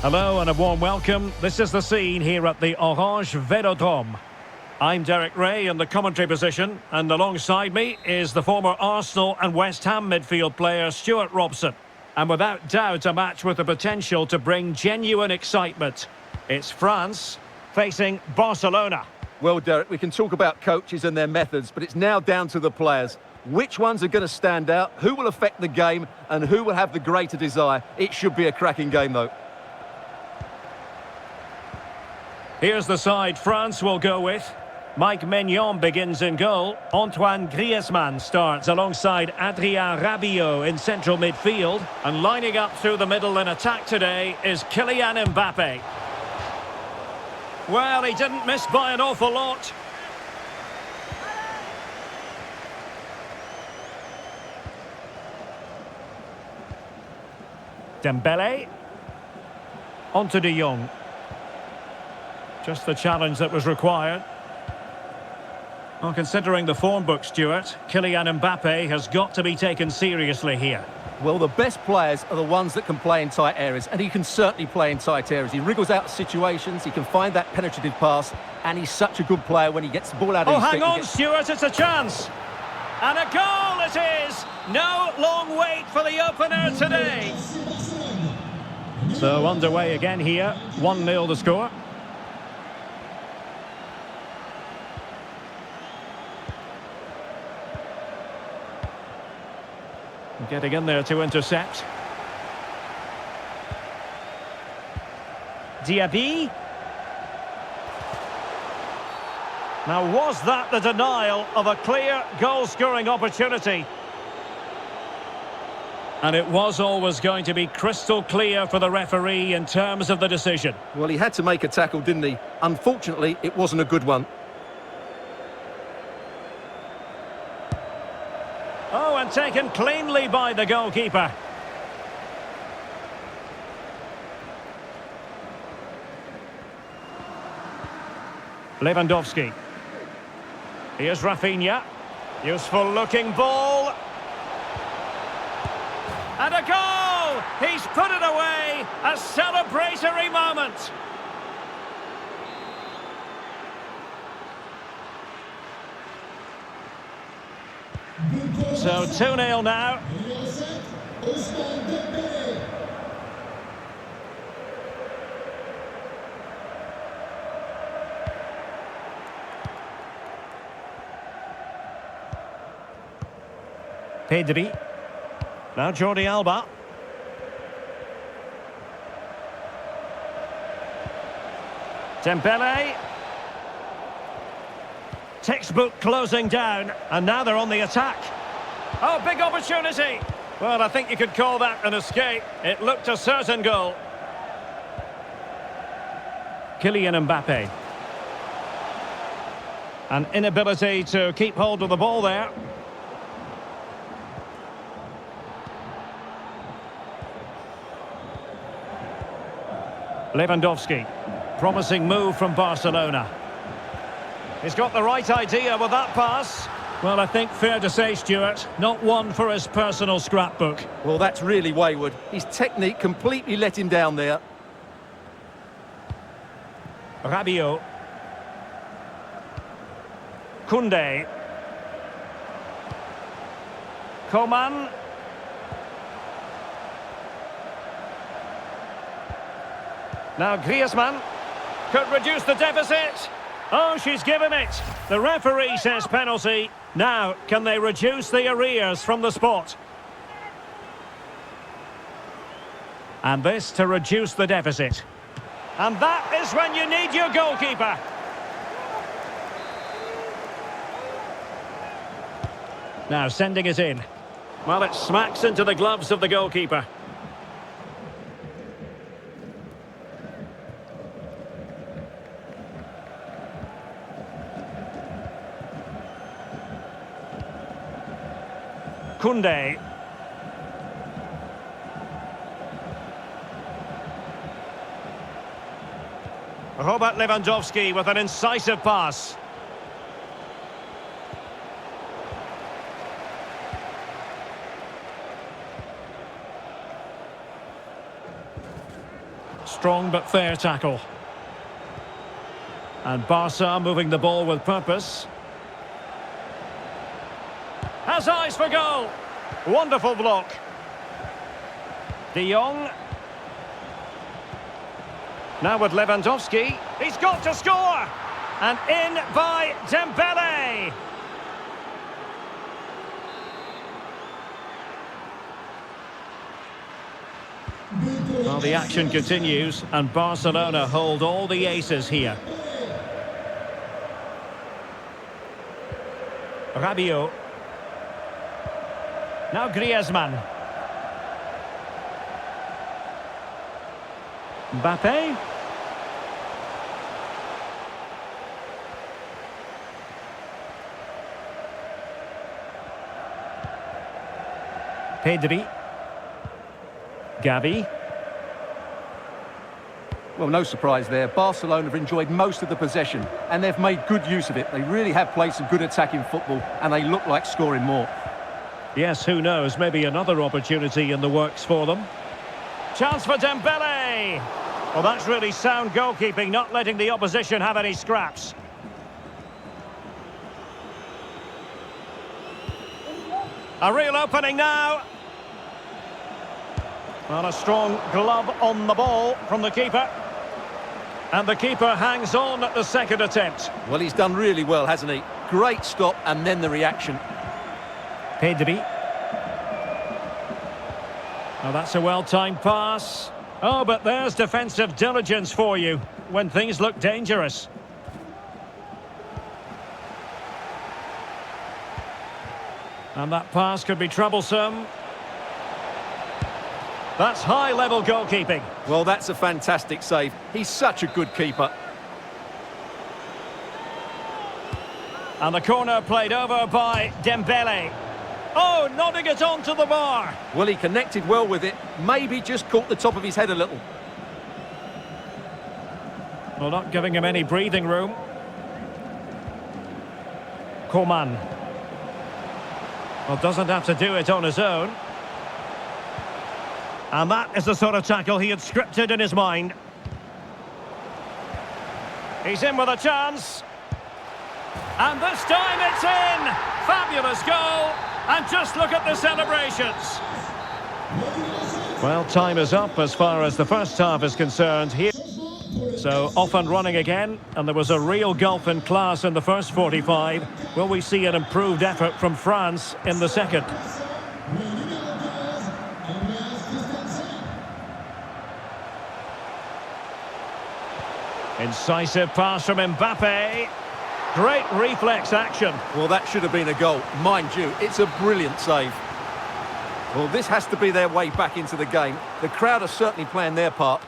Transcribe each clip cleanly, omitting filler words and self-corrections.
Hello and a warm welcome. This is the scene here at the Orange Velodrome. I'm Derek Ray in the commentary position, and alongside me is the former Arsenal and West Ham midfield player Stuart Robson. And without doubt a match with the potential to bring genuine excitement. It's France facing Barcelona. Well, Derek, we can talk about coaches and their methods, but it's now down to the players. Which ones are going to stand out, who will affect the game, and who will have the greater desire? It should be a cracking game, though. Here's the side France will go with. Mike Maignan begins in goal. Antoine Griezmann starts alongside Adrien Rabiot in central midfield. And lining up through the middle in attack today is Kylian Mbappe. Well, he didn't miss by an awful lot. Dembele. On to De Jong. Just the challenge that was required. Well, considering the form book, Stuart, Kylian Mbappe has got to be taken seriously here. Well, the best players are the ones that can play in tight areas, and he can certainly play in tight areas. He wriggles out of situations, he can find that penetrative pass, and he's such a good player when he gets the ball out of his feet. Oh, hang on, Stuart, it's a chance! And a goal it is! No long wait for the opener today. So underway again here, 1-0 the score. Getting in there to intercept. Diaby. Now, was that the denial of a clear goal-scoring opportunity? And it was always going to be crystal clear for the referee in terms of the decision. Well, he had to make a tackle, didn't he? Unfortunately, it wasn't a good one. Oh, and taken cleanly by the goalkeeper. Lewandowski. Here's Rafinha. Useful looking ball. And a goal! He's put it away. A celebratory moment. So 2-0 now. Pedri. Now Jordi Alba. Dembele. Textbook closing down, and now they're on the attack. Oh, big opportunity. Well, I think you could call that an escape. It looked a certain goal. Kylian Mbappe. An inability to keep hold of the ball there. Lewandowski. Promising move from Barcelona. He's got the right idea with that pass. Well, I think fair to say, Stuart, not one for his personal scrapbook. Well, that's really wayward. His technique completely let him down there. Rabiot. Koundé. Coman. Now Griezmann could reduce the deficit. Oh, she's given it. The referee says penalty. Now, can they reduce the arrears from the spot? And this to reduce the deficit. And that is when you need your goalkeeper. Now sending it in. Well, it smacks into the gloves of the goalkeeper. Koundé. Robert Lewandowski with an incisive pass. Strong but fair tackle. And Barca moving the ball with purpose. Has eyes for goal. Wonderful block. De Jong. Now with Lewandowski. He's got to score. And in by Dembele. Well, the action continues, and Barcelona hold all the aces here. Rabiot. Now Griezmann. Mbappe. Pedri. Gavi. Well, no surprise there. Barcelona have enjoyed most of the possession, and they've made good use of it. They really have played some good attacking football, and they look like scoring more. Yes, who knows? Maybe another opportunity in the works for them. Chance for Dembele! Well, that's really sound goalkeeping, not letting the opposition have any scraps. A real opening now. Well, a strong glove on the ball from the keeper. And the keeper hangs on at the second attempt. Well, he's done really well, hasn't he? Great stop, and then the reaction. Pedri. Oh, that's a well-timed pass. Oh, but there's defensive diligence for you when things look dangerous. And that pass could be troublesome. That's high-level goalkeeping. Well, that's a fantastic save. He's such a good keeper. And the corner played over by Dembele. Oh, nodding it onto the bar. Well, he connected well with it. Maybe just caught the top of his head a little. Well, not giving him any breathing room. Coman. Well, doesn't have to do it on his own. And that is the sort of tackle he had scripted in his mind. He's in with a chance. And this time it's in! Fabulous goal! And just look at the celebrations. Well, time is up as far as the first half is concerned here. So off and running again, and there was a real gulf in class in the first 45. Will we see an improved effort from France in the second? Incisive pass from Mbappe. Great reflex action. Well, that should have been a goal. Mind you, it's a brilliant save. Well, this has to be their way back into the game. The crowd are certainly playing their part.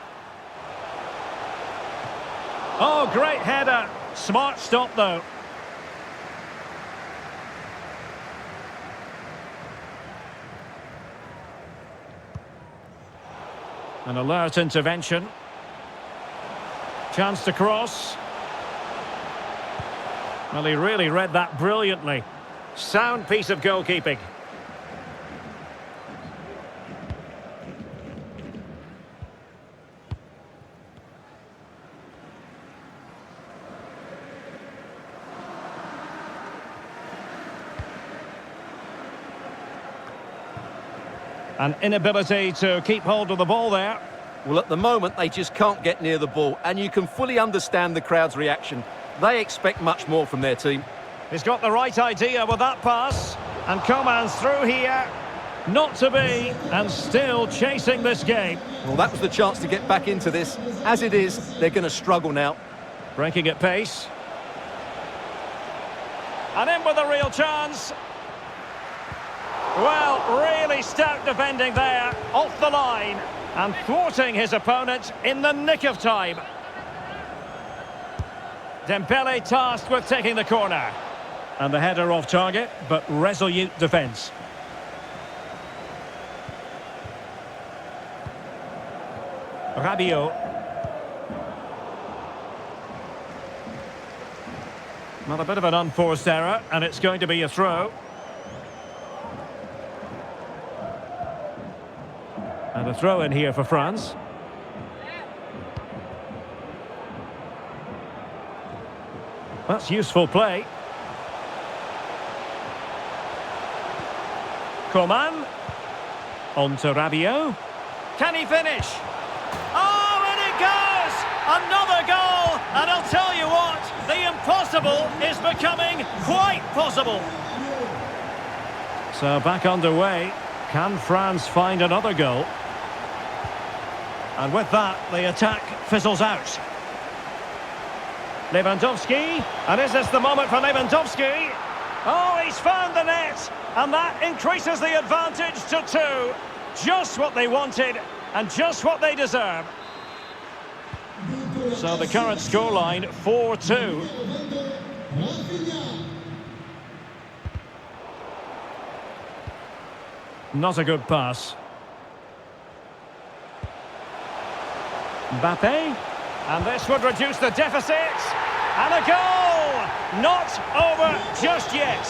Oh, great header. Smart stop, though. An alert intervention. Chance to cross. Well, he really read that brilliantly. Sound piece of goalkeeping. An inability to keep hold of the ball there. Well, at the moment, they just can't get near the ball, and you can fully understand the crowd's reaction. They expect much more from their team. He's got the right idea with that pass. And Coman's through here. Not to be, and still chasing this game. Well, that was the chance to get back into this. As it is, they're going to struggle now. Breaking at pace. And in with a real chance. Well, really stout defending there, off the line. And thwarting his opponent in the nick of time. Dembele tasked with taking the corner. And the header off target, but resolute defence. Rabiot. Well, a bit of an unforced error, and it's going to be a throw. And a throw in here for France. That's useful play. Coman. On to Rabiot. Can he finish? Oh, and it goes! Another goal! And I'll tell you what, the impossible is becoming quite possible. So back underway. Can France find another goal? And with that, the attack fizzles out. Lewandowski. And is this the moment for Lewandowski? Oh, he's found the net. And that increases the advantage to 2. Just what they wanted and just what they deserve. So the current scoreline, 4-2. Not a good pass. Mbappe. And this would reduce the deficit. And a goal! Not over just yet.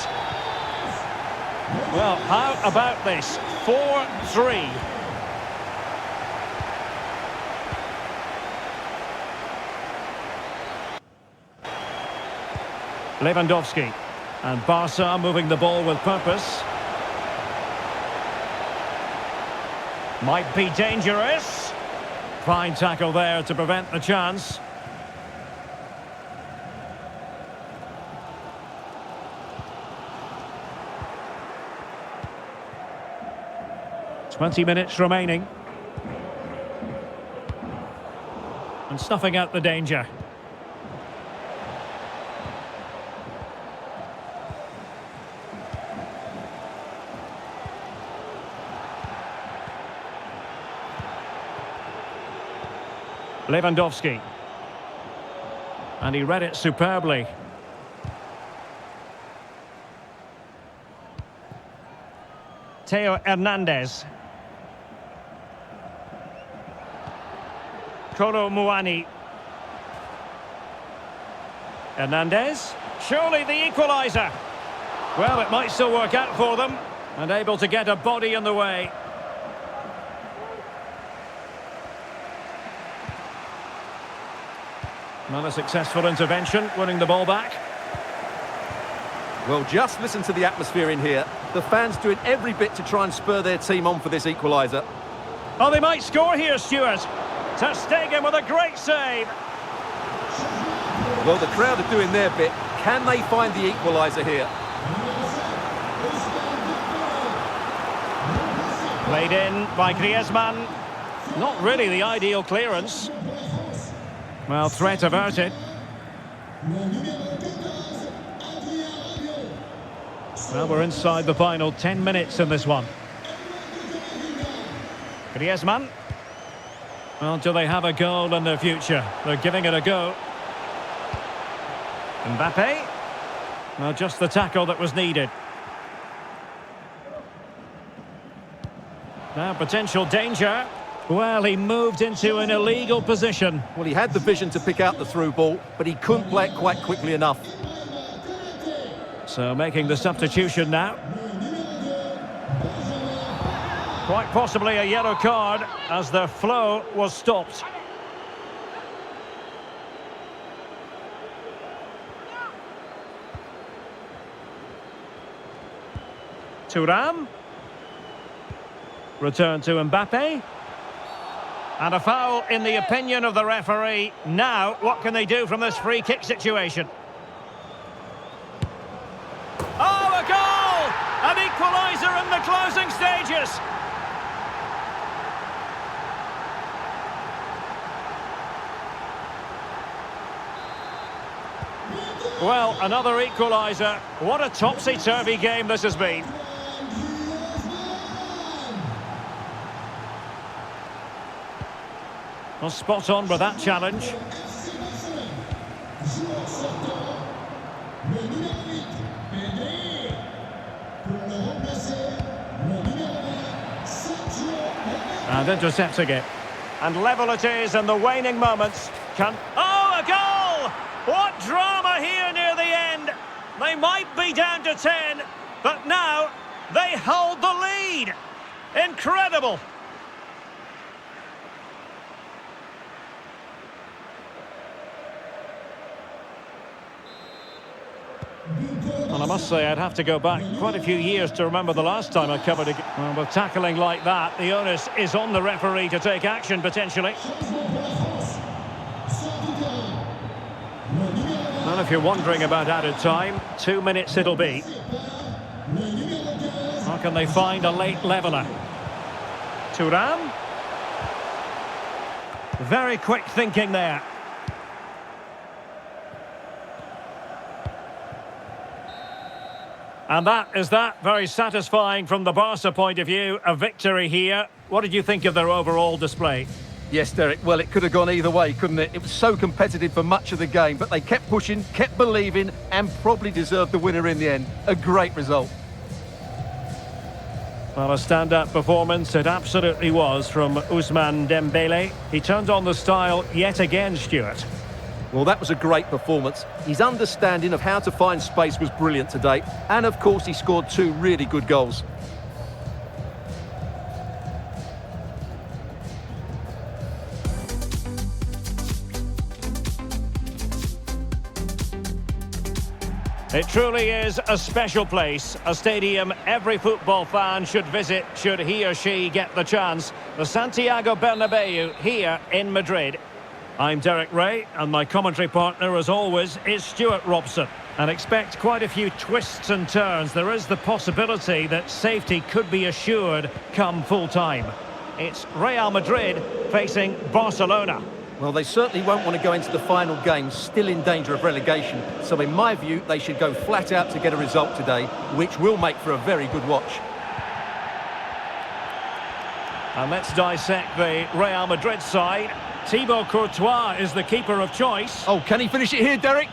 Well, how about this? 4-3. Lewandowski. And Barca moving the ball with purpose. Might be dangerous. Fine tackle there to prevent the chance. Twenty minutes remaining. And snuffing out the danger. Lewandowski. And he read it superbly. Theo Hernandez. Kolo Muani. Hernandez. Surely the equaliser. Well, it might still work out for them. And able to get a body in the way. Not a successful intervention, winning the ball back. Well, just listen to the atmosphere in here. The fans doing every bit to try and spur their team on for this equaliser. Oh, they might score here, Stuart. Ter Stegen with a great save. Well, the crowd are doing their bit. Can they find the equaliser here? Played in by Griezmann. Not really the ideal clearance. Well, threat averted. Well, we're inside the final 10 minutes in this one. Griezmann. Well, do they have a goal in their future? They're giving it a go. Mbappe. Well, just the tackle that was needed. Now, potential danger. Well, he moved into an illegal position. Well, he had the vision to pick out the through ball, but he couldn't play it quite quickly enough. So making the substitution now. Quite possibly a yellow card as their flow was stopped. Thuram. Return to Mbappe. And a foul in the opinion of the referee. Now, what can they do from this free kick situation? Oh, a goal! An equaliser in the closing stages. Well, another equaliser. What a topsy-turvy game this has been. Well, spot on with that challenge. And intercepting it. And level it is in the waning moments. Oh, a goal! What drama here near the end. They might be down to 10, but now they hold the lead. Incredible. Well, I must say, I'd have to go back quite a few years to remember the last time I covered a... Well, with tackling like that, the onus is on the referee to take action, potentially. Well, if you're wondering about added time, 2 minutes it'll be. How can they find a late leveller? Thuram. Very quick thinking there. And that is that. Very satisfying from the Barca point of view. A victory here. What did you think of their overall display? Yes, Derek, well, it could have gone either way, couldn't it? It was so competitive for much of the game, but they kept pushing, kept believing, and probably deserved the winner in the end. A great result. Well, a stand-up performance it absolutely was from Ousmane Dembele. He turned on the style yet again, Stuart. Well, that was a great performance. His understanding of how to find space was brilliant today. And, of course, he scored 2 really good goals. It truly is a special place, a stadium every football fan should visit should he or she get the chance. The Santiago Bernabeu here in Madrid. I'm Derek Ray, and my commentary partner, as always, is Stuart Robson. And expect quite a few twists and turns. There is the possibility that safety could be assured come full-time. It's Real Madrid facing Barcelona. Well, they certainly won't want to go into the final game still in danger of relegation. So, in my view, they should go flat out to get a result today, which will make for a very good watch. And let's dissect the Real Madrid side. Thibaut Courtois is the keeper of choice. Oh, can he finish it here, Derek?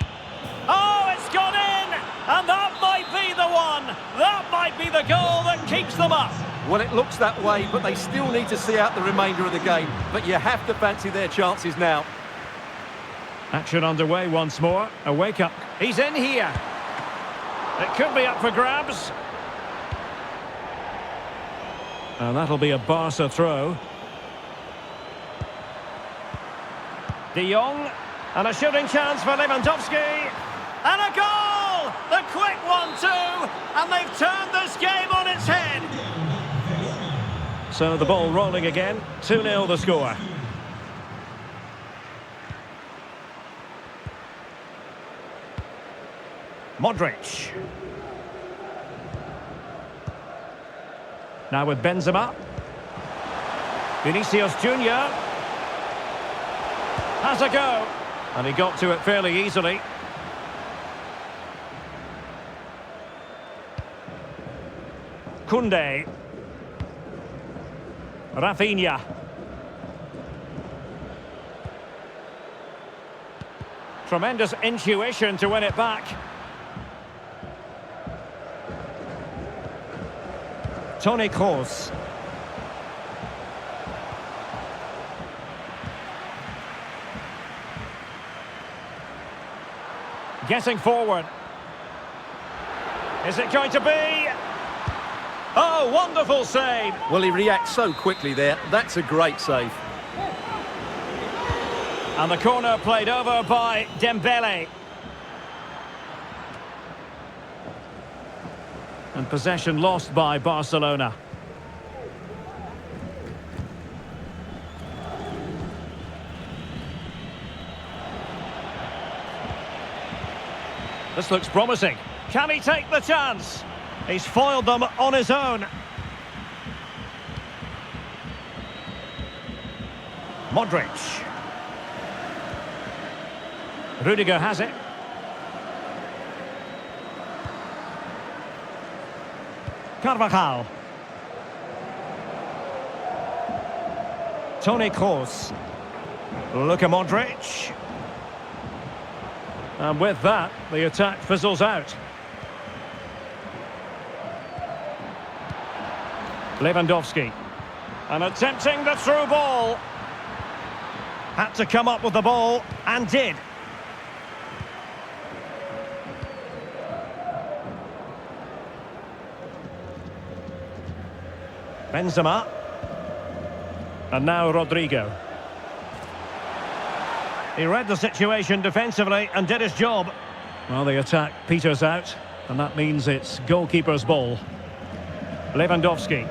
Oh, it's gone in! And that might be the one! That might be the goal that keeps them up! Well, it looks that way, but they still need to see out the remainder of the game. But you have to fancy their chances now. Action underway once more. A wake-up. He's in here. It could be up for grabs. And that'll be a Barca throw. De Jong. And a shooting chance for Lewandowski. And a goal! The quick 1-2. And they've turned this game on its head. So the ball rolling again. 2-0 the score. Modric. Now with Benzema. Vinicius Junior has a go. And he got to it fairly easily. Koundé. Rafinha. Tremendous intuition to win it back. Toni Kroos. Getting forward. Is it going to be? Oh, wonderful save. Well, he reacts so quickly there. That's a great save. And the corner played over by Dembele. And possession lost by Barcelona. This looks promising. Can he take the chance? He's foiled them on his own. Modric. Rudiger has it. Carvajal. Toni Kroos. Luka Modric. And with that, the attack fizzles out. Lewandowski. And attempting the through ball. Had to come up with the ball, and did. Benzema. And now Rodrigo. He read the situation defensively and did his job. Well, the attack peters out. And that means it's goalkeeper's ball. Lewandowski.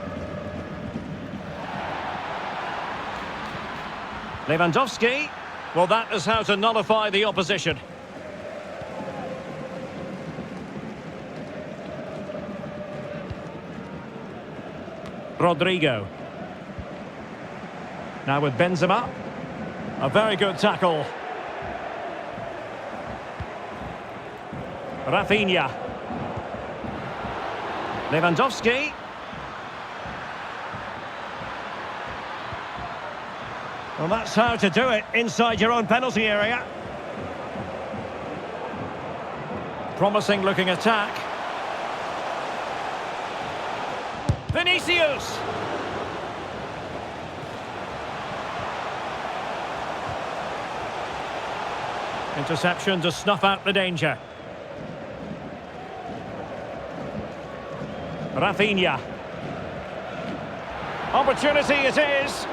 Lewandowski. Well, that is how to nullify the opposition. Rodrigo. Now with Benzema. A very good tackle. Rafinha. Lewandowski. Well, that's how to do it inside your own penalty area. Promising looking attack. Vinicius. Interception to snuff out the danger. Rafinha. Opportunity it is.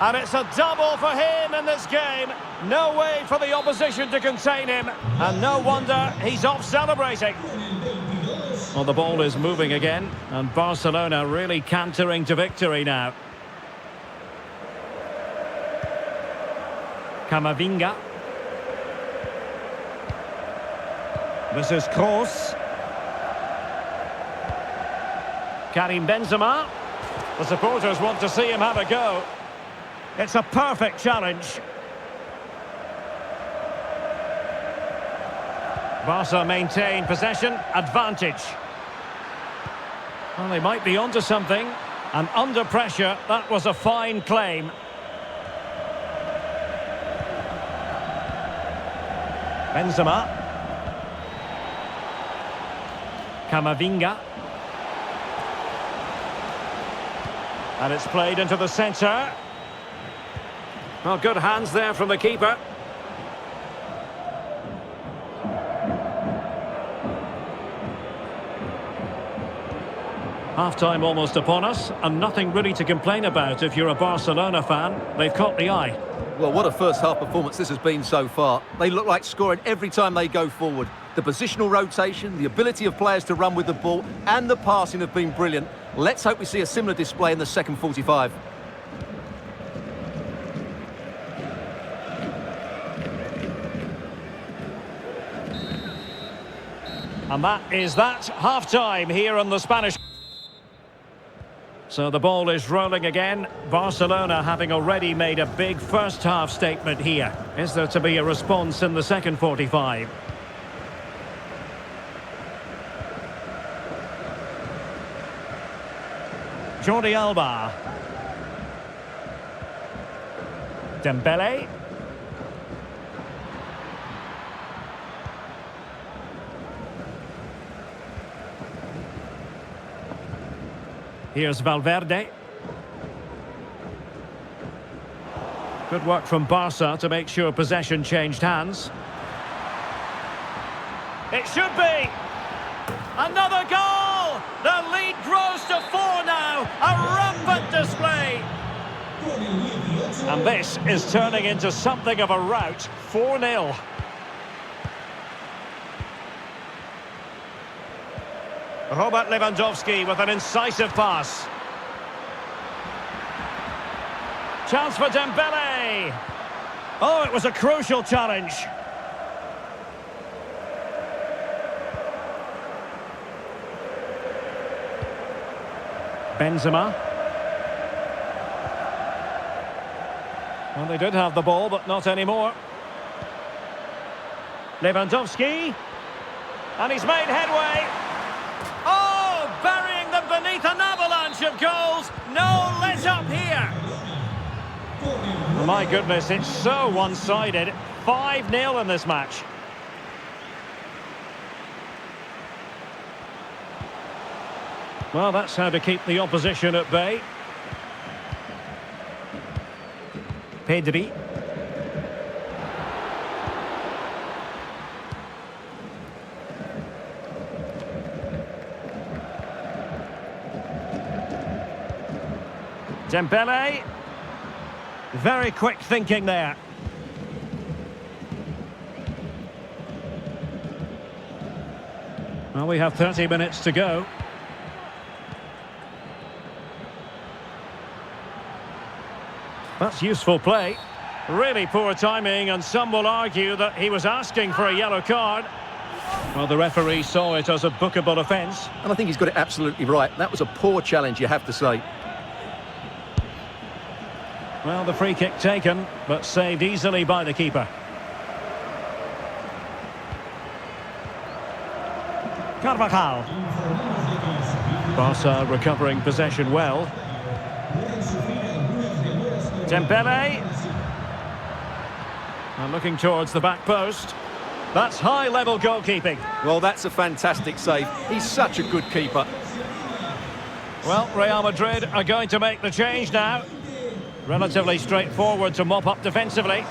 And it's a double for him in this game. No way for the opposition to contain him. And no wonder he's off celebrating. Well, the ball is moving again. And Barcelona really cantering to victory now. Camavinga. This is Kroos. Karim Benzema. The supporters want to see him have a go. It's a perfect challenge. Barca maintain possession, advantage. Well, they might be onto something. And under pressure, that was a fine claim. Benzema. Camavinga. And it's played into the centre. Well, good hands there from the keeper. Half-time almost upon us, and nothing really to complain about if you're a Barcelona fan. They've caught the eye. Well, what a first-half performance this has been so far. They look like scoring every time they go forward. The positional rotation, the ability of players to run with the ball, and the passing have been brilliant. Let's hope we see a similar display in the second 45. And that is that. Half-time here on the Spanish. So the ball is rolling again. Barcelona having already made a big first-half statement here. Is there to be a response in the second 45? Jordi Alba. Dembele. Here's Valverde. Good work from Barca to make sure possession changed hands. It should be! Another goal! The lead grows to 4 now. A rampant display. And this is turning into something of a rout. 4-0. Robert Lewandowski with an incisive pass. Chance for Dembele. Oh, it was a crucial challenge. Benzema. Well, they did have the ball, but not anymore. Lewandowski. And he's made headway. Oh, burying them beneath an avalanche of goals. No let up here. My goodness, it's so one-sided. 5-0 in this match. Well, that's how to keep the opposition at bay. Pedri. Dembele. Very quick thinking there. Well, we have 30 minutes to go. That's useful play. Really poor timing, and some will argue that he was asking for a yellow card. Well, the referee saw it as a bookable offence. And I think he's got it absolutely right. That was a poor challenge, you have to say. Well, the free kick taken, but saved easily by the keeper. Carvajal. Barca recovering possession well. Dembele. And looking towards the back post. That's high-level goalkeeping. Well, that's a fantastic save. He's such a good keeper. Well, Real Madrid are going to make the change now. Relatively straightforward to mop up defensively.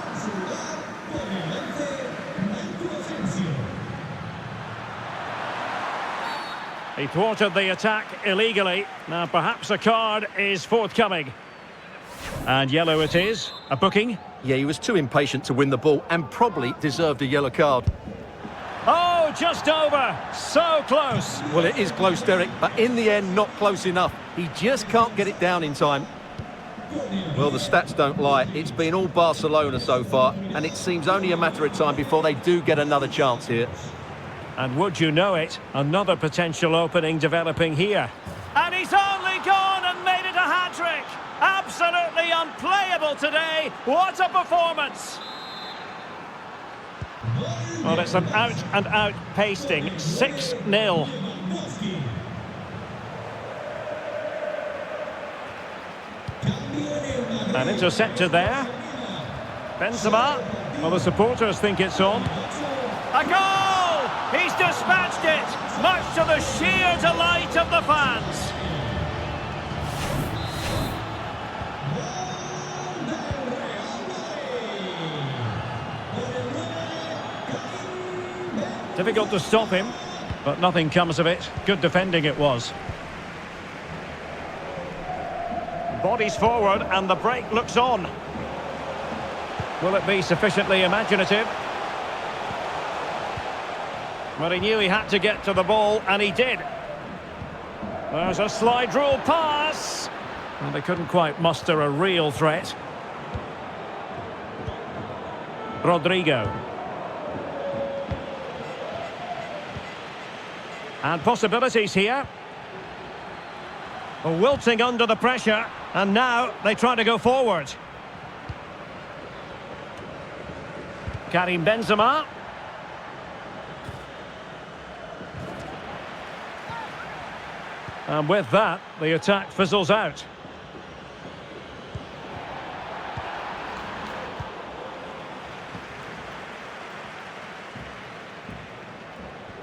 He thwarted the attack illegally. Now perhaps a card is forthcoming. And yellow it is. A booking. Yeah, he was too impatient to win the ball and probably deserved a yellow card. Oh, just over. So close. Well, it is close, Derek, but in the end, not close enough. He just can't get it down in time. Well, the stats don't lie. It's been all Barcelona so far, and it seems only a matter of time before they do get another chance here. And would you know it, another potential opening developing here. And he's only gone and made it a hat-trick. Absolutely unplayable today. What a performance. Well, it's an out-and-out pasting. 6-0. And intercepted there. Benzema. Well, the supporters think it's on. A goal! He's dispatched it, much to the sheer delight of the fans. Difficult to stop him, but nothing comes of it. Good defending it was. Bodies forward and the break looks on. Will it be sufficiently imaginative? Well, he knew he had to get to the ball, and he did. There's a slide rule pass. And they couldn't quite muster a real threat. Rodrigo. And possibilities here. Wilting under the pressure, and now they try to go forward. Karim Benzema. And with that, the attack fizzles out.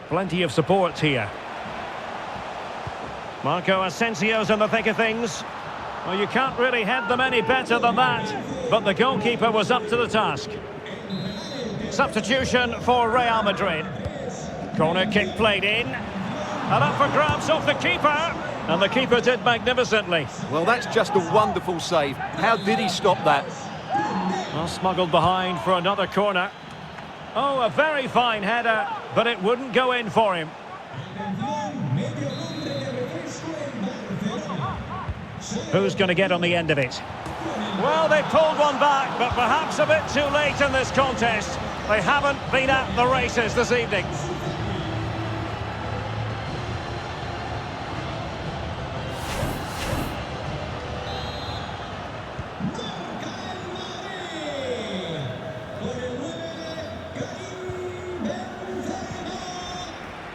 Plenty of support here. Marco Asensio's in the thick of things. Well, you can't really head them any better than that, but the goalkeeper was up to the task. Substitution for Real Madrid. Corner kick played in. And up for grabs off the keeper. And the keeper did magnificently. Well, that's just a wonderful save. How did he stop that? Well, smuggled behind for another corner. Oh, a very fine header, but it wouldn't go in for him. Who's going to get on the end of it? Well, they pulled one back, but perhaps a bit too late in this contest. They haven't been at the races this evening.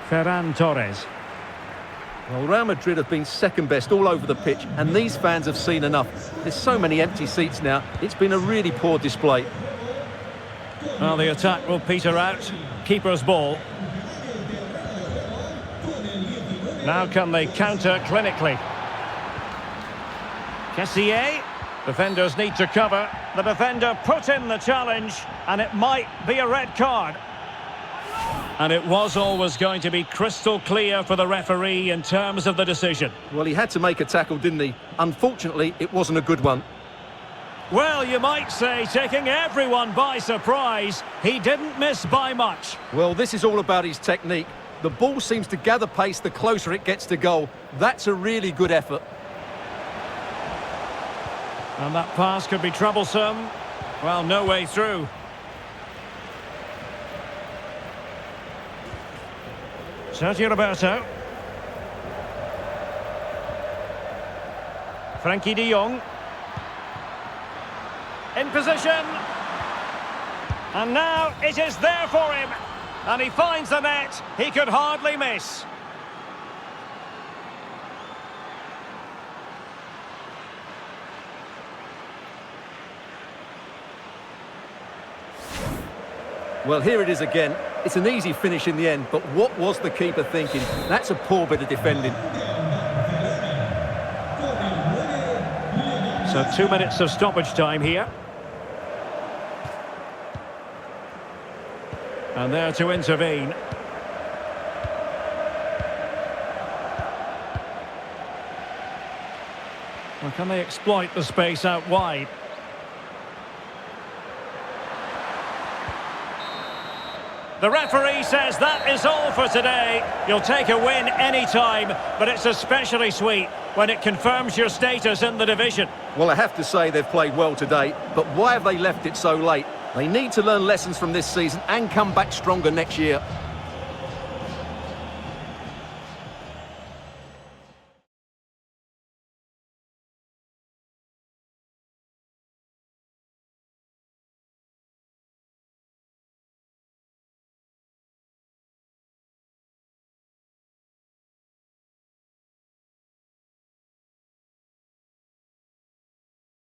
Ferran Torres. Well, Real Madrid have been second best all over the pitch, and these fans have seen enough. There's so many empty seats now. It's been a really poor display. Well, the attack will peter out. Keeper's ball. Now can they counter clinically? Kessié. Defenders need to cover. The defender put in the challenge, and it might be a red card. And it was always going to be crystal clear for the referee in terms of the decision. Well, he had to make a tackle, didn't he? Unfortunately, it wasn't a good one. Well, you might say, taking everyone by surprise, he didn't miss by much. Well, this is all about his technique. The ball seems to gather pace the closer it gets to goal. That's a really good effort. And that pass could be troublesome. Well, no way through. Sergio Roberto. Frankie de Jong. In position. And now it is there for him. And he finds the net. He could hardly miss. Well, here it is again. It's an easy finish in the end, but what was the keeper thinking? That's a poor bit of defending. So 2 minutes of stoppage time here. And there to intervene. Well, can they exploit the space out wide? The referee says that is all for today. You'll take a win any time, but it's especially sweet when it confirms your status in the division. Well, I have to say they've played well today, but why have they left it so late? They need to learn lessons from this season and come back stronger next year.